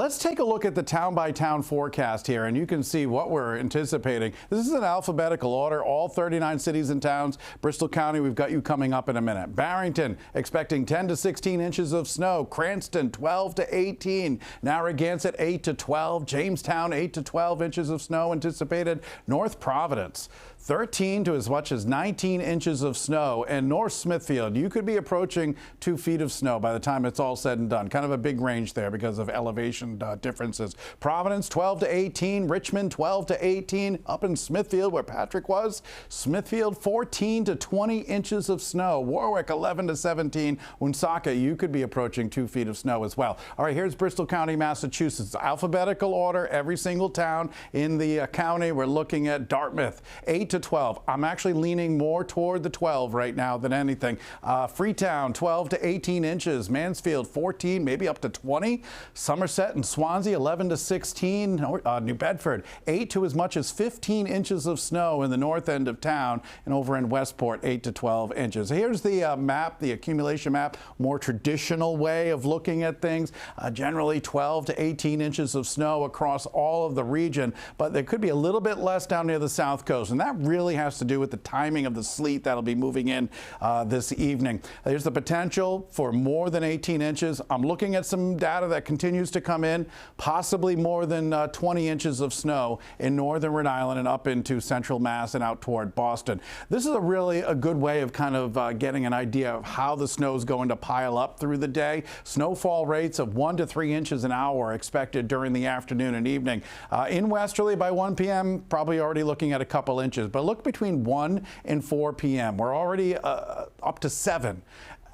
Let's take a look at the town-by-town forecast here, and you can see what we're anticipating. This is an alphabetical order, all 39 cities and towns. Bristol County, we've got you coming up in a minute. Barrington, expecting 10 to 16 inches of snow. Cranston, 12 to 18. Narragansett, 8 to 12. Jamestown, 8 to 12 inches of snow anticipated. North Providence, 13 to as much as 19 inches of snow. And North Smithfield, you could be approaching 2 feet of snow by the time it's all said and done. Kind of a big range there because of elevation differences. Providence, 12 to 18. Richmond, 12 to 18. Up in Smithfield, where Patrick was, Smithfield, 14 to 20 inches of snow. Warwick, 11 to 17. Woonsocket, you could be approaching 2 feet of snow as well. All right, here's Bristol County, Massachusetts. Alphabetical order, every single town in the county. We're looking at Dartmouth, 8 to 12. I'm actually leaning more toward the 12 right now than anything. Freetown, 12 to 18 inches. Mansfield, 14, maybe up to 20. Somerset and Swansea, 11 to 16. New Bedford, 8 to as much as 15 inches of snow in the north end of town. And over in Westport, 8 to 12 inches. Here's the map, the accumulation map, more traditional way of looking at things. Generally 12 to 18 inches of snow across all of the region, but there could be a little bit less down near the south coast, and that really has to do with the timing of the sleet that'll be moving in this evening. There's the potential for more than 18 inches. I'm looking at some data that continues to come in, possibly more than 20 inches of snow in northern Rhode Island and up into central Mass and out toward Boston. This is really a good way of kind of getting an idea of how the snow is going to pile up through the day. Snowfall rates of 1 to 3 inches an hour are expected during the afternoon and evening. In Westerly by 1 p.m., probably already looking at a couple inches, but look between 1 and 4 p.m. We're already up to 7.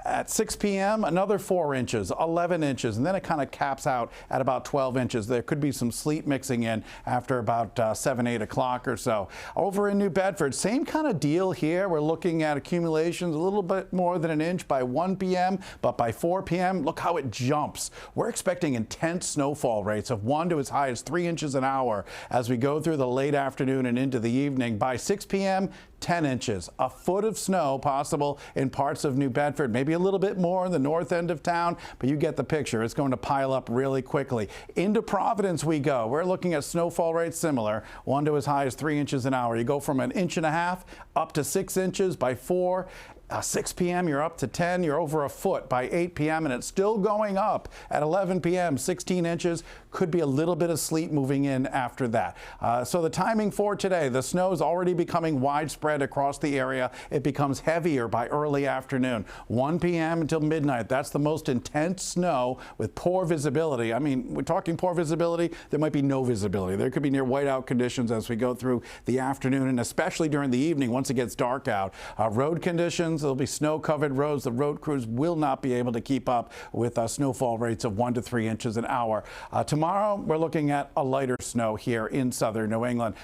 At 6 p.m., another 4 inches, 11 inches, and then it kind of caps out at about 12 inches. There could be some sleet mixing in after about 7, 8 o'clock or so. Over in New Bedford, same kind of deal here. We're looking at accumulations a little bit more than an inch by 1 p.m., but by 4 p.m., look how it jumps. We're expecting intense snowfall rates of 1 to as high as 3 inches an hour as we go through the late afternoon and into the evening. By 6 p.m., 10 inches, a foot of snow possible in parts of New Bedford, maybe a little bit more in the north end of town, but you get the picture. It's going to pile up really quickly. Into Providence we go. We're looking at snowfall rates similar, 1 to as high as 3 inches an hour. You go from an inch and a half up to 6 inches by 4. 6 p.m. you're up to 10, you're over a foot by 8 p.m. and it's still going up at 11 p.m. 16 inches, could be a little bit of sleet moving in after that. So the timing for today, the snow is already becoming widespread across the area. It becomes heavier by early afternoon. 1 p.m. until midnight, that's the most intense snow with poor visibility. I mean, we're talking poor visibility, there might be no visibility. There could be near whiteout conditions as we go through the afternoon and especially during the evening once it gets dark out. Road conditions, there'll be snow-covered roads. The road crews will not be able to keep up with snowfall rates of 1 to 3 inches an hour. Tomorrow, we're looking at a lighter snow here in southern New England.